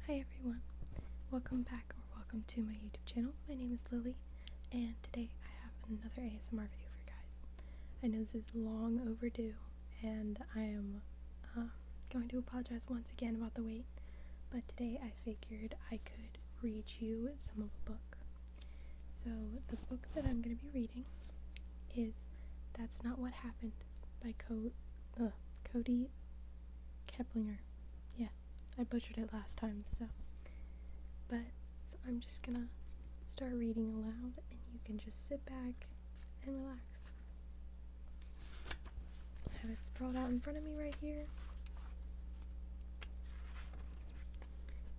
Hi everyone, welcome back or welcome to my YouTube channel. My name is Lily and today I have another ASMR video for you guys. I know this is long overdue and I am going to apologize once again about the wait, but today I figured I could read you some of a book. So the book that I'm going to be reading is That's Not What Happened by Kody Keplinger. Yeah, I butchered it last time, so I'm just gonna start reading aloud and you can just sit back and relax. I have it sprawled out in front of me right here.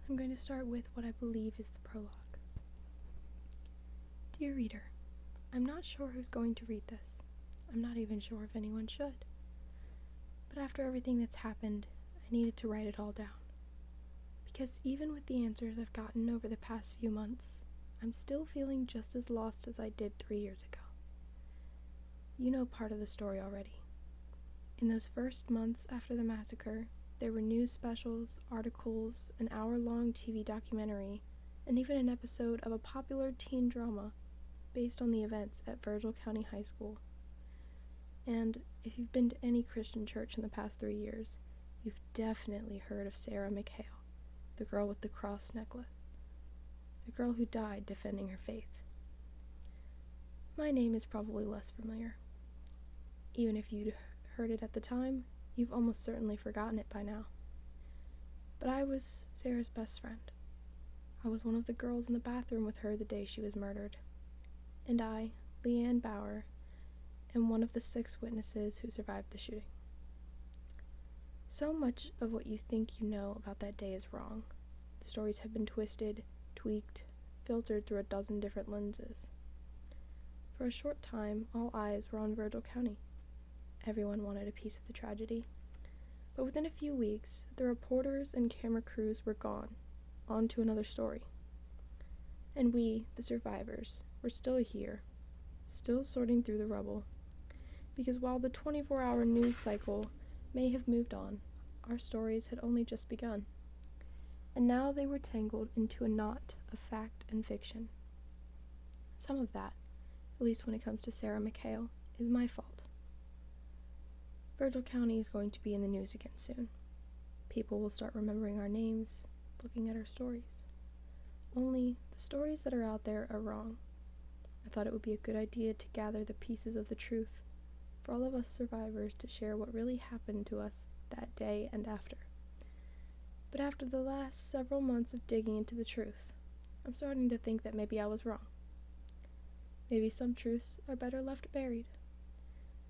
I'm going to start with what I believe is the prologue. Dear reader, I'm not sure who's going to read this. I'm not even sure if anyone should. But after everything that's happened, I needed to write it all down. Because even with the answers I've gotten over the past few months, I'm still feeling just as lost as I did 3 years ago. You know part of the story already. In those first months after the massacre, there were news specials, articles, an hour-long TV documentary, and even an episode of a popular teen drama based on the events at Virgil County High School. And if you've been to any Christian church in the past 3 years, you've definitely heard of Sarah McHale, the girl with the cross necklace, the girl who died defending her faith. My name is probably less familiar. Even if you'd heard it at the time, you've almost certainly forgotten it by now. But I was Sarah's best friend. I was one of the girls in the bathroom with her the day she was murdered. And I, Leanne Bauer, am one of the 6 witnesses who survived the shooting. So much of what you think you know about that day is wrong. The stories have been twisted, tweaked, filtered through a dozen different lenses. For a short time, all eyes were on Virgil County. Everyone wanted a piece of the tragedy. But within a few weeks, the reporters and camera crews were gone, on to another story. And we, the survivors, were still here, still sorting through the rubble. Because while the 24-hour news cycle may have moved on, our stories had only just begun. And now they were tangled into a knot of fact and fiction. Some of that, at least when it comes to Sarah McHale, is my fault. Virgil County is going to be in the news again soon. People will start remembering our names, looking at our stories. Only, the stories that are out there are wrong. I thought it would be a good idea to gather the pieces of the truth for all of us survivors to share what really happened to us that day and after. But after the last several months of digging into the truth, I'm starting to think that maybe I was wrong. Maybe some truths are better left buried.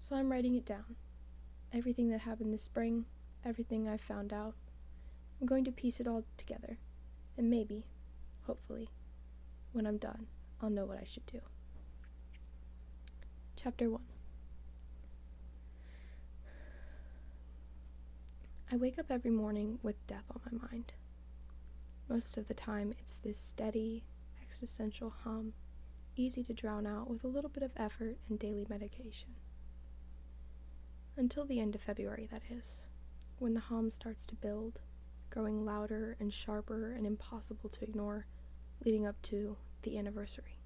So I'm writing it down. Everything that happened this spring, everything I've found out. I'm going to piece it all together. And maybe, hopefully, when I'm done, I'll know what I should do. Chapter 1. I wake up every morning with death on my mind. Most of the time, it's this steady, existential hum, easy to drown out with a little bit of effort and daily medication. Until the end of February, that is, when the hum starts to build, growing louder and sharper and impossible to ignore, leading up to the anniversary.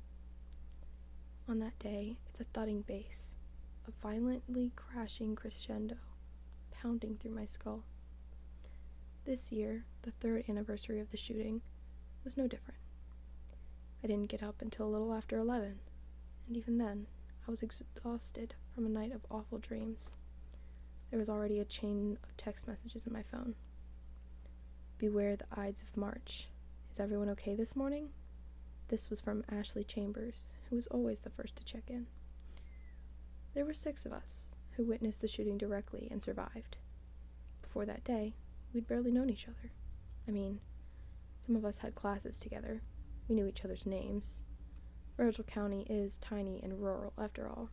On that day, it's a thudding bass, a violently crashing crescendo, pounding through my skull. This year, the 3rd anniversary of the shooting, was no different. I didn't get up until a little after 11, and even then, I was exhausted from a night of awful dreams. There was already a chain of text messages in my phone. Beware the Ides of March. Is everyone okay this morning? This was from Ashley Chambers, who was always the first to check in. There were 6 of us who witnessed the shooting directly and survived. Before that day, we'd barely known each other. I mean, some of us had classes together. We knew each other's names. Virgil County is tiny and rural, after all.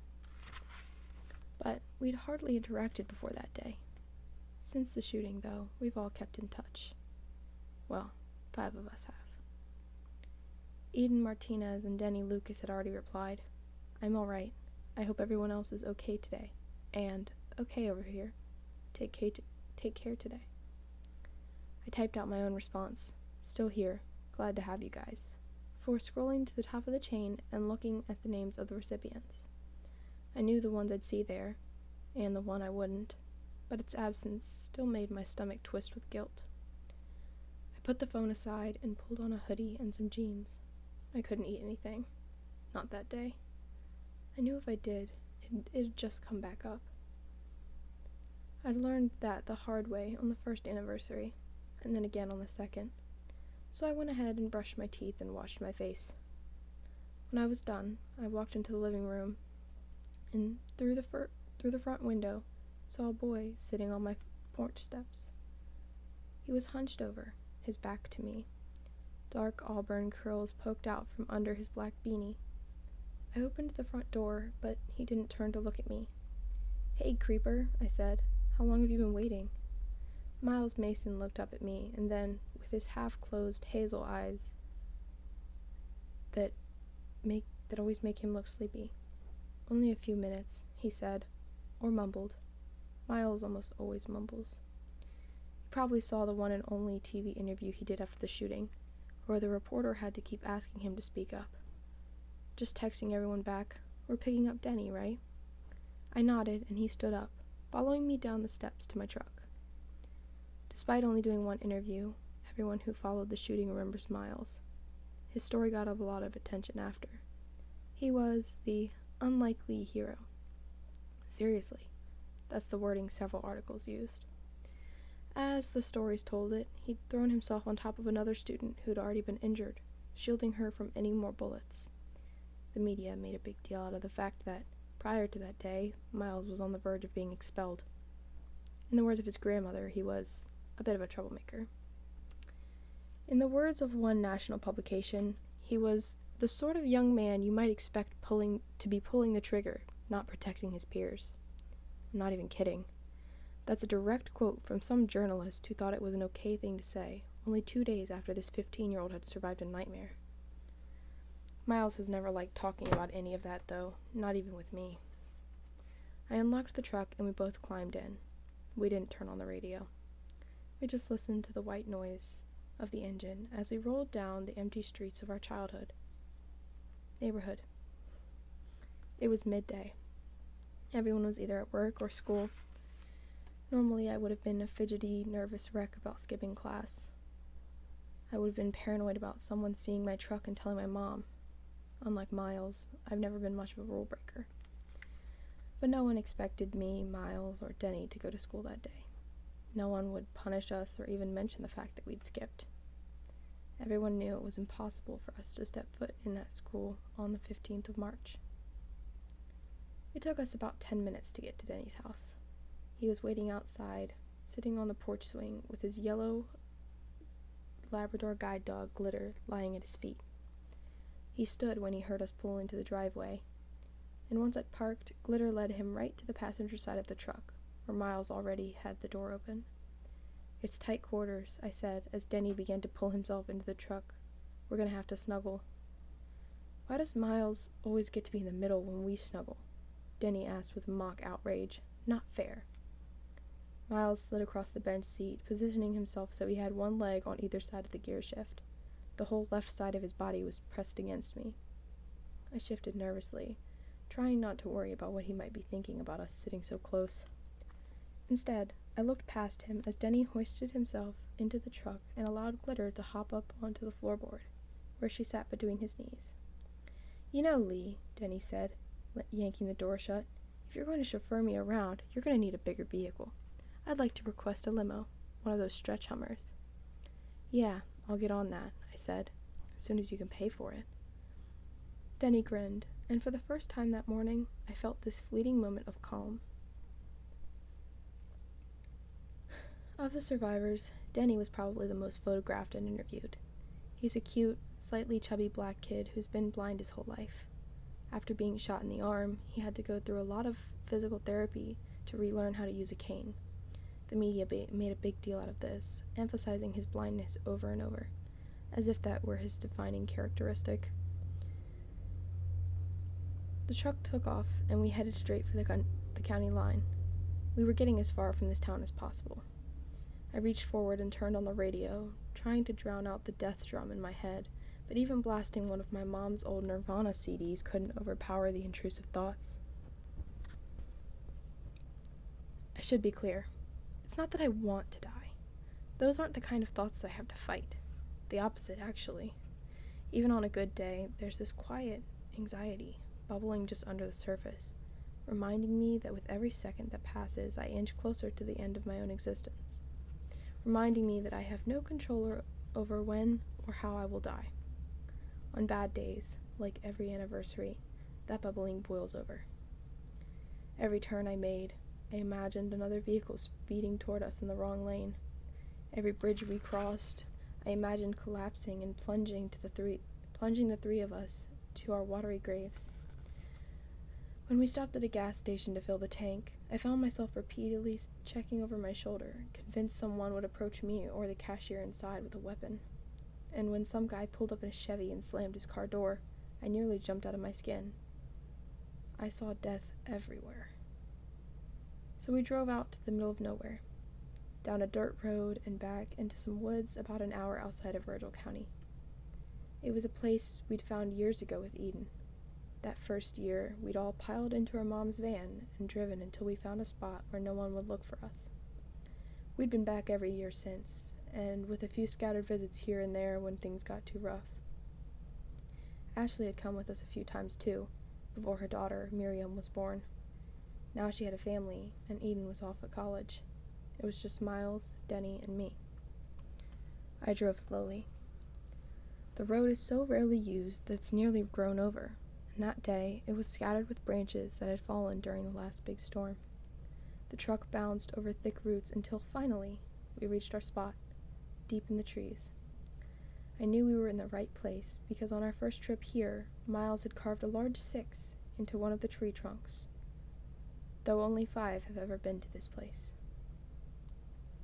But we'd hardly interacted before that day. Since the shooting, though, we've all kept in touch. Well, 5 of us have. Eden Martinez and Denny Lucas had already replied, "I'm all right. I hope everyone else is okay today. And okay over here. Take care today." I typed out my own response, Still here. Glad to have you guys. Before scrolling to the top of the chain and looking at the names of the recipients. I knew the ones I'd see there, and the one I wouldn't, but its absence still made my stomach twist with guilt. I put the phone aside and pulled on a hoodie and some jeans. I couldn't eat anything. Not that day. I knew if I did, it'd just come back up. I'd learned that the hard way on the first anniversary, and then again on the second, so I went ahead and brushed my teeth and washed my face. When I was done, I walked into the living room, and through the front window, saw a boy sitting on my porch steps. He was hunched over, his back to me. Dark auburn curls poked out from under his black beanie. I opened the front door, but he didn't turn to look at me. "Hey, creeper," I said. "How long have you been waiting?" Miles Mason looked up at me, and then, with his half-closed hazel eyes that always make him look sleepy. "Only a few minutes," he said, or mumbled. Miles almost always mumbles. He probably saw the one and only TV interview he did after the shooting, where the reporter had to keep asking him to speak up. Just texting everyone back, "We're picking up Denny, right?" I nodded, and he stood up, following me down the steps to my truck. Despite only doing one interview, everyone who followed the shooting remembers Miles. His story got a lot of attention after. He was the unlikely hero. Seriously, that's the wording several articles used. As the stories told it, he'd thrown himself on top of another student who'd already been injured, shielding her from any more bullets. The media made a big deal out of the fact that, prior to that day, Miles was on the verge of being expelled. In the words of his grandmother, he was a bit of a troublemaker. In the words of one national publication, he was the sort of young man you might expect to be pulling the trigger, not protecting his peers. I'm not even kidding. That's a direct quote from some journalist who thought it was an okay thing to say, only 2 days after this 15-year-old had survived a nightmare. Miles has never liked talking about any of that, though, not even with me. I unlocked the truck and we both climbed in. We didn't turn on the radio. We just listened to the white noise of the engine as we rolled down the empty streets of our neighborhood. It was midday. Everyone was either at work or school. Normally, I would have been a fidgety, nervous wreck about skipping class. I would have been paranoid about someone seeing my truck and telling my mom. Unlike Miles, I've never been much of a rule breaker. But no one expected me, Miles, or Denny to go to school that day. No one would punish us or even mention the fact that we'd skipped. Everyone knew it was impossible for us to step foot in that school on the 15th of March. It took us about 10 minutes to get to Denny's house. He was waiting outside, sitting on the porch swing with his yellow Labrador guide dog, Glitter, lying at his feet. He stood when he heard us pull into the driveway, and once I'd parked, Glitter led him right to the passenger side of the truck, where Miles already had the door open. "It's tight quarters," I said, as Denny began to pull himself into the truck. "We're gonna have to snuggle." "Why does Miles always get to be in the middle when we snuggle?" Denny asked with mock outrage. "Not fair." Miles slid across the bench seat, positioning himself so he had one leg on either side of the gear shift. The whole left side of his body was pressed against me. I shifted nervously, trying not to worry about what he might be thinking about us sitting so close. Instead, I looked past him as Denny hoisted himself into the truck and allowed Glitter to hop up onto the floorboard, where she sat between his knees. "You know, Lee," Denny said, yanking the door shut, "if you're going to chauffeur me around, you're going to need a bigger vehicle. I'd like to request a limo, one of those stretch Hummers." "Yeah, I'll get on that," I said, "as soon as you can pay for it." Denny grinned, and for the first time that morning, I felt this fleeting moment of calm. Of the survivors, Denny was probably the most photographed and interviewed. He's a cute, slightly chubby black kid who's been blind his whole life. After being shot in the arm, he had to go through a lot of physical therapy to relearn how to use a cane. The media made a big deal out of this, emphasizing his blindness over and over, as if that were his defining characteristic. The truck took off, and we headed straight for the county line. We were getting as far from this town as possible. I reached forward and turned on the radio, trying to drown out the death drum in my head, but even blasting one of my mom's old Nirvana CDs couldn't overpower the intrusive thoughts. I should be clear. It's not that I want to die. Those aren't the kind of thoughts that I have to fight. The opposite, actually. Even on a good day, there's this quiet anxiety bubbling just under the surface, reminding me that with every second that passes, I inch closer to the end of my own existence. Reminding me that I have no control over when or how I will die. On bad days, like every anniversary, that bubbling boils over. Every turn I made, I imagined another vehicle speeding toward us in the wrong lane. Every bridge we crossed, I imagined collapsing and plunging the three of us to our watery graves. When we stopped at a gas station to fill the tank, I found myself repeatedly checking over my shoulder, convinced someone would approach me or the cashier inside with a weapon. And when some guy pulled up in a Chevy and slammed his car door, I nearly jumped out of my skin. I saw death everywhere. So we drove out to the middle of nowhere, down a dirt road and back into some woods about an hour outside of Virgil County. It was a place we'd found years ago with Eden. That first year, we'd all piled into our mom's van and driven until we found a spot where no one would look for us. We'd been back every year since, and with a few scattered visits here and there when things got too rough. Ashley had come with us a few times too, before her daughter, Miriam, was born. Now she had a family, and Eden was off at college. It was just Miles, Denny, and me. I drove slowly. The road is so rarely used that it's nearly grown over, and that day it was scattered with branches that had fallen during the last big storm. The truck bounced over thick roots until finally we reached our spot, deep in the trees. I knew we were in the right place because on our first trip here, Miles had carved a large 6 into one of the tree trunks, though only 5 have ever been to this place.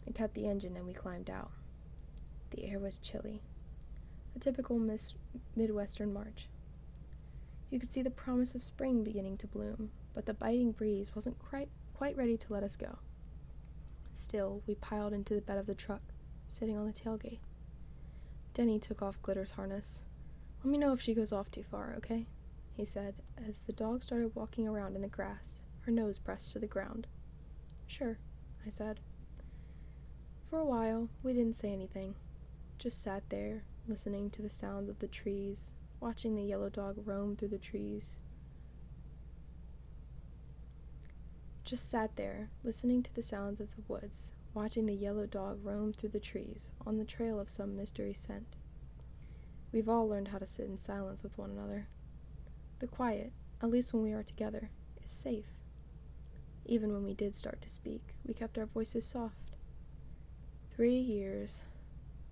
I cut the engine and we climbed out. The air was chilly. A typical Midwestern March. You could see the promise of spring beginning to bloom, but the biting breeze wasn't quite ready to let us go. Still, we piled into the bed of the truck, sitting on the tailgate. Denny took off Glitter's harness. "Let me know if she goes off too far, okay?" he said, as the dog started walking around in the grass, her nose pressed to the ground. "Sure," I said. For a while, we didn't say anything, just sat there, listening to the sounds of the trees, watching the yellow dog roam through the trees. Just sat there, listening to the sounds of the woods, watching the yellow dog roam through the trees, on the trail of some mystery scent. We've all learned how to sit in silence with one another. The quiet, at least when we are together, is safe. Even when we did start to speak, we kept our voices soft. 3 years.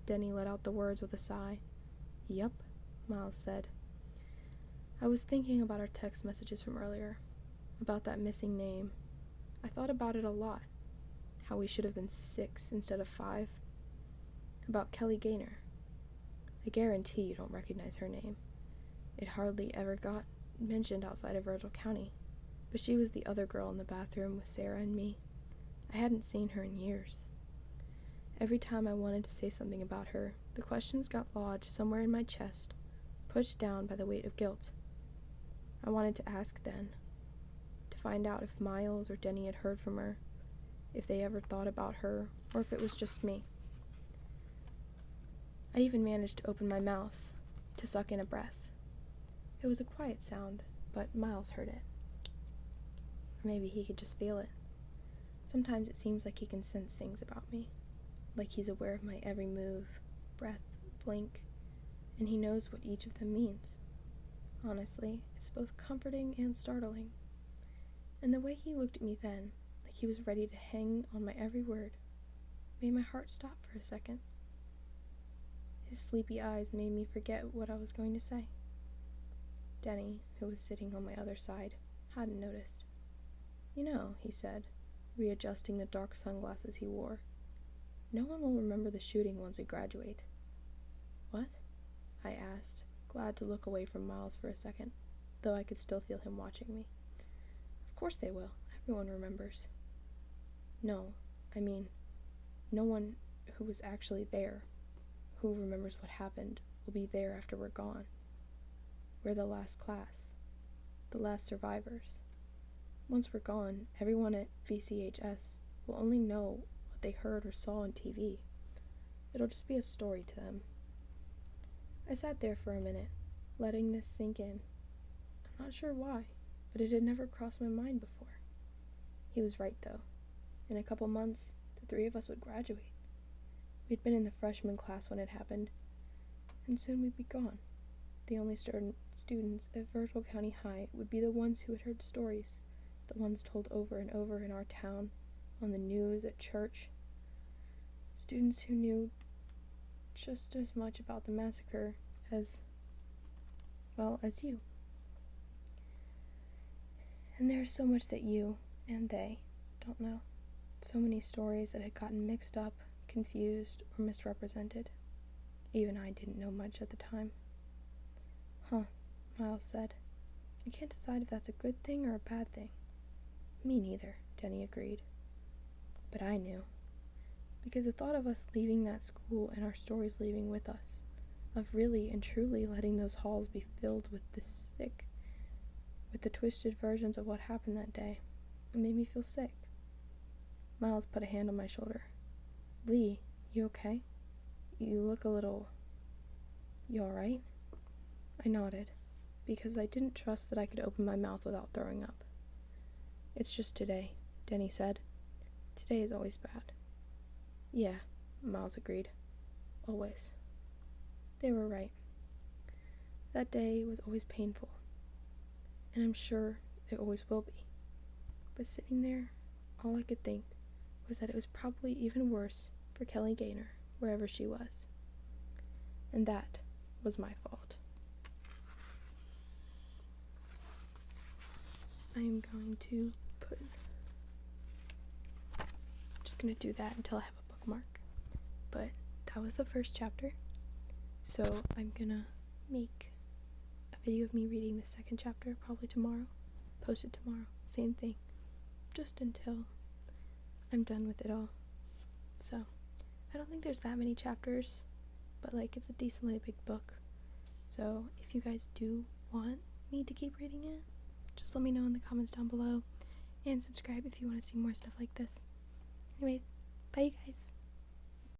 Denny let out the words with a sigh. "Yup," Miles said. I was thinking about our text messages from earlier, about that missing name. I thought about it a lot, how we should have been 6 instead of 5. About Kelly Gaynor. I guarantee you don't recognize her name. It hardly ever got mentioned outside of Virgil County, but she was the other girl in the bathroom with Sarah and me. I hadn't seen her in years. Every time I wanted to say something about her, the questions got lodged somewhere in my chest, pushed down by the weight of guilt. I wanted to ask then, to find out if Miles or Denny had heard from her, if they ever thought about her, or if it was just me. I even managed to open my mouth, to suck in a breath. It was a quiet sound, but Miles heard it. Or maybe he could just feel it. Sometimes it seems like he can sense things about me, like he's aware of my every move, breath, blink, and he knows what each of them means. Honestly, it's both comforting and startling. And the way he looked at me then, like he was ready to hang on my every word, made my heart stop for a second. His sleepy eyes made me forget what I was going to say. Denny, who was sitting on my other side, hadn't noticed. "You know," he said, readjusting the dark sunglasses he wore, "no one will remember the shooting once we graduate." "What?" I asked, glad to look away from Miles for a second, though I could still feel him watching me. "Of course they will. Everyone remembers." "No, I mean, no one who was actually there, who remembers what happened will be there after we're gone. We're the last class, the last survivors. Once we're gone, everyone at VCHS will only know what they heard or saw on TV. It'll just be a story to them. I sat there for a minute, letting this sink in. I'm not sure why, but it had never crossed my mind before. He was right, though. In a couple months, the three of us would graduate. We'd been in the freshman class when it happened, and soon we'd be gone. The only students at Virgil County High would be the ones who had heard stories, the ones told over and over in our town, on the news, at church. Students who knew just as much about the massacre as you. And there's so much that you and they don't know. So many stories that had gotten mixed up, confused, or misrepresented. Even I didn't know much at the time. Huh, Miles said. I can't decide if that's a good thing or a bad thing. Me neither, Denny agreed. But I knew. Because the thought of us leaving that school and our stories leaving with us, of really and truly letting those halls be filled with the sick, with the twisted versions of what happened that day, it made me feel sick. Miles put a hand on my shoulder. Lee, you okay? You look a little... You alright? I nodded, because I didn't trust that I could open my mouth without throwing up. It's just today, Denny said. Today is always bad. Yeah, Miles agreed. Always. They were right. That day was always painful, and I'm sure it always will be. But sitting there, all I could think was that it was probably even worse for Kelly Gaynor, wherever she was. And that was my fault. I am going to just going to do that until I have a bookmark. But that was the first chapter. So I'm going to make a video of me reading the second chapter probably tomorrow. Post it tomorrow. Same thing. Just until I'm done with it all. So I don't think there's that many chapters, but it's a decently big book. So if you guys do want me to keep reading it, just let me know in the comments down below, and subscribe if you want to see more stuff like this. Anyways, bye you guys.